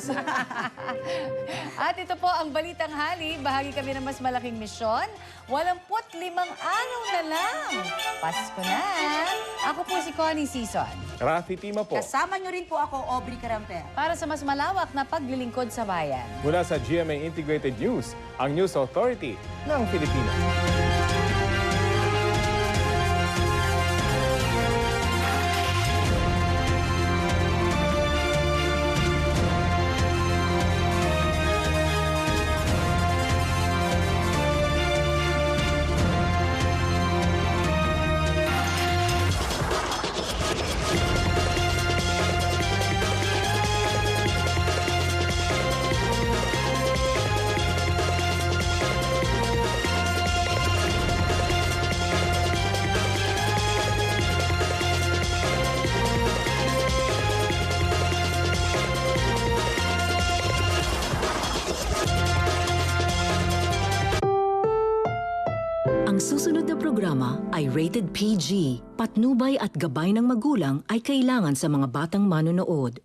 news. At ito po ang Balitang Hali. Bahagi kami ng mas malaking misyon. 85 araw na lang. Pasko na. Ako po si Connie Season. Rafi Tima po. Kasama nyo rin po ako, Aubrey Caramper. Para sa mas malawak na paglilingkod sa bayan. Mula sa GMA Integrated News, ang News Authority ng Pilipinas. Ang susunod na programa ay rated PG. Patnubay at gabay ng magulang ay kailangan sa mga batang manonood.